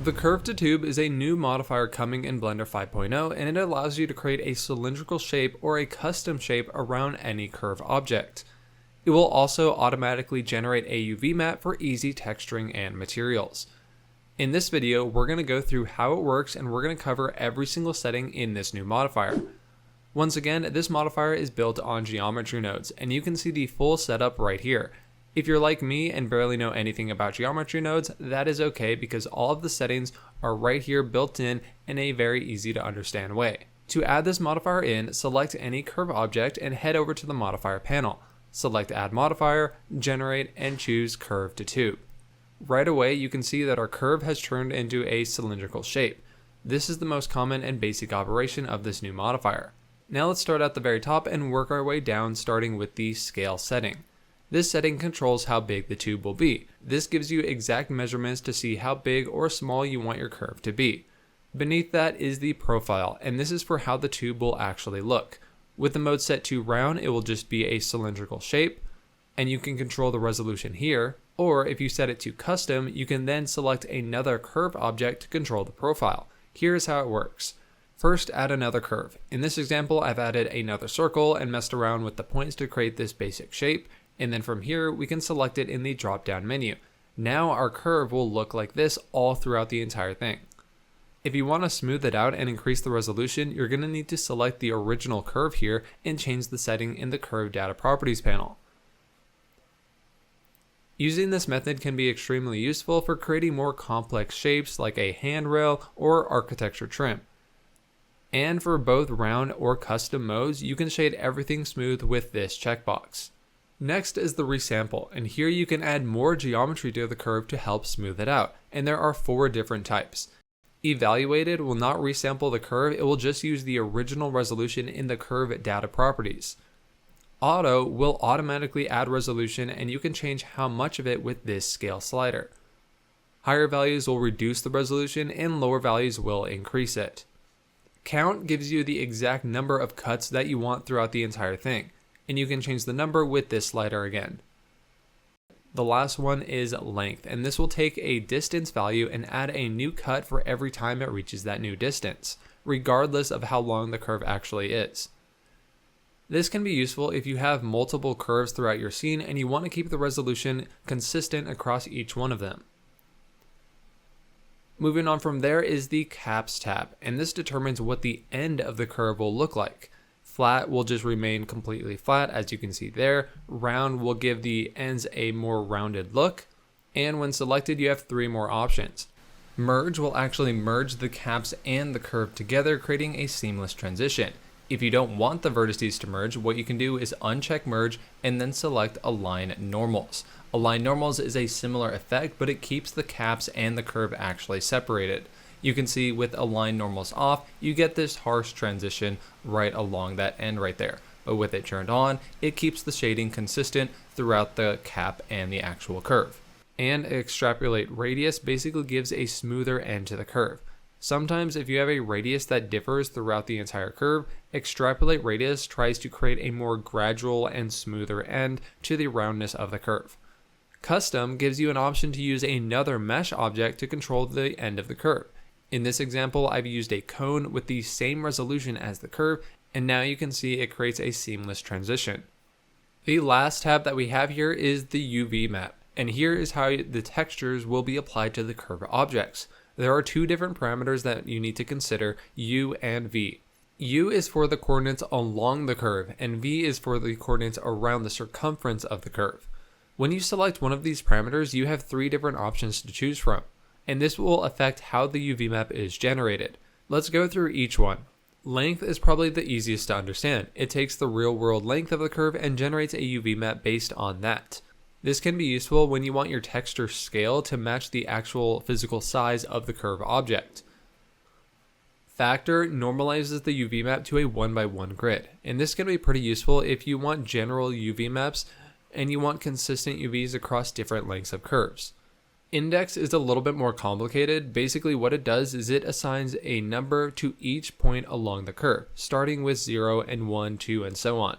The curve to tube is a new modifier coming in Blender 5.0, and it allows you to create a cylindrical shape or a custom shape around any curve object. It will also automatically generate a UV map for easy texturing and materials. In this video, we're going to go through how it works, and we're going to cover every single setting in this new modifier. Once again, this modifier is built on geometry nodes, and you can see the full setup right here. If you're like me and barely know anything about geometry nodes, that is okay because all of the settings are right here built in a very easy to understand way. To add this modifier in, select any curve object and head over to the modifier panel. Select Add Modifier, Generate, and choose Curve to Tube. Right away, you can see that our curve has turned into a cylindrical shape. This is the most common and basic operation of this new modifier. Now let's start at the very top and work our way down, starting with the Scale setting. This setting controls how big the tube will be. This gives you exact measurements to see how big or small you want your curve to be. Beneath that is the Profile, and this is for how the tube will actually look. With the mode set to round, it will just be a cylindrical shape, and you can control the resolution here, or if you set it to custom, you can then select another curve object to control the profile. Here's how it works. First, add another curve. In this example, I've added another circle and messed around with the points to create this basic shape. And then from here, we can select it in the drop-down menu. Now our curve will look like this all throughout the entire thing. If you want to smooth it out and increase the resolution, you're going to need to select the original curve here and change the setting in the Curve Data Properties panel. Using this method can be extremely useful for creating more complex shapes like a handrail or architecture trim. And for both round or custom modes, you can shade everything smooth with this checkbox. Next is the Resample, and here you can add more geometry to the curve to help smooth it out, and there are 4 different types. Evaluated will not resample the curve, it will just use the original resolution in the Curve Data Properties. Auto will automatically add resolution, and you can change how much of it with this scale slider. Higher values will reduce the resolution, and lower values will increase it. Count gives you the exact number of cuts that you want throughout the entire thing, and you can change the number with this slider again. The last one is length, and this will take a distance value and add a new cut for every time it reaches that new distance, regardless of how long the curve actually is. This can be useful if you have multiple curves throughout your scene and you want to keep the resolution consistent across each one of them. Moving on from there is the Caps tab, and this determines what the end of the curve will look like. Flat will just remain completely flat, as you can see there. Round will give the ends a more rounded look. And when selected, you have 3 more options. Merge will actually merge the caps and the curve together, creating a seamless transition. If you don't want the vertices to merge, what you can do is uncheck merge and then select align normals. Align normals is a similar effect, but it keeps the caps and the curve actually separated. You can see with align normals off, you get this harsh transition right along that end right there. But with it turned on, it keeps the shading consistent throughout the cap and the actual curve. And extrapolate radius basically gives a smoother end to the curve. Sometimes if you have a radius that differs throughout the entire curve, extrapolate radius tries to create a more gradual and smoother end to the roundness of the curve. Custom gives you an option to use another mesh object to control the end of the curve. In this example, I've used a cone with the same resolution as the curve, and now you can see it creates a seamless transition. The last tab that we have here is the UV map, and here is how the textures will be applied to the curve objects. There are 2 different parameters that you need to consider, U and V. U is for the coordinates along the curve, and V is for the coordinates around the circumference of the curve. When you select one of these parameters, you have 3 different options to choose from, and this will affect how the UV map is generated. Let's go through each one. Length is probably the easiest to understand. It takes the real world length of the curve and generates a UV map based on that. This can be useful when you want your texture scale to match the actual physical size of the curve object. Factor normalizes the UV map to a 1x1 grid, and this can be pretty useful if you want general UV maps and you want consistent UVs across different lengths of curves. Index is a little bit more complicated. Basically what it does is it assigns a number to each point along the curve, starting with 0 and 1, 2, and so on.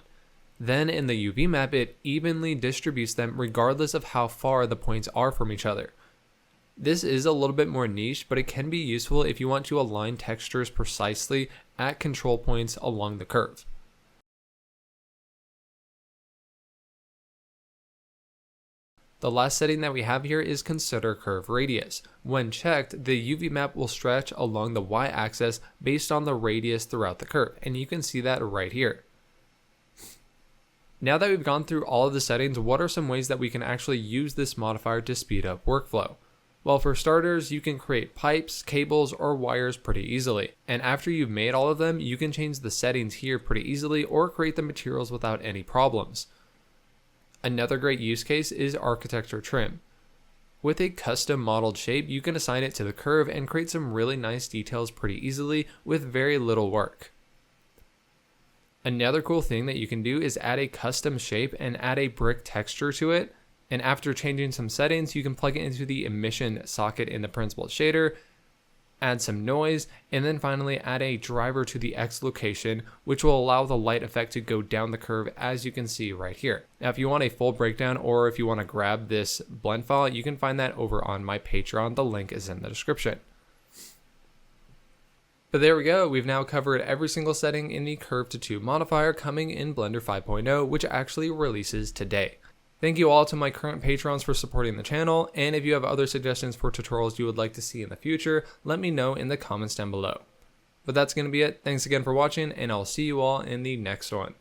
Then in the UV map, it evenly distributes them regardless of how far the points are from each other. This is a little bit more niche, but it can be useful if you want to align textures precisely at control points along the curve. The last setting that we have here is consider curve radius. When checked, the UV map will stretch along the y-axis based on the radius throughout the curve, and you can see that right here. Now that we've gone through all of the settings, what are some ways that we can actually use this modifier to speed up workflow? Well, for starters, you can create pipes, cables, or wires pretty easily. And after you've made all of them, you can change the settings here pretty easily or create the materials without any problems. Another great use case is architecture trim. With a custom modeled shape, you can assign it to the curve and create some really nice details pretty easily with very little work. Another cool thing that you can do is add a custom shape and add a brick texture to it. And after changing some settings, you can plug it into the emission socket in the principled shader, add some noise, and then finally add a driver to the X location, which will allow the light effect to go down the curve, as you can see right here. Now, if you want a full breakdown or if you want to grab this blend file, you can find that over on my Patreon. The link is in the description. But there we go, we've now covered every single setting in the Curve to 2 modifier coming in Blender 5.0, which actually releases today. Thank you all to my current patrons for supporting the channel, and if you have other suggestions for tutorials you would like to see in the future, let me know in the comments down below. But that's going to be it. Thanks again for watching, and I'll see you all in the next one.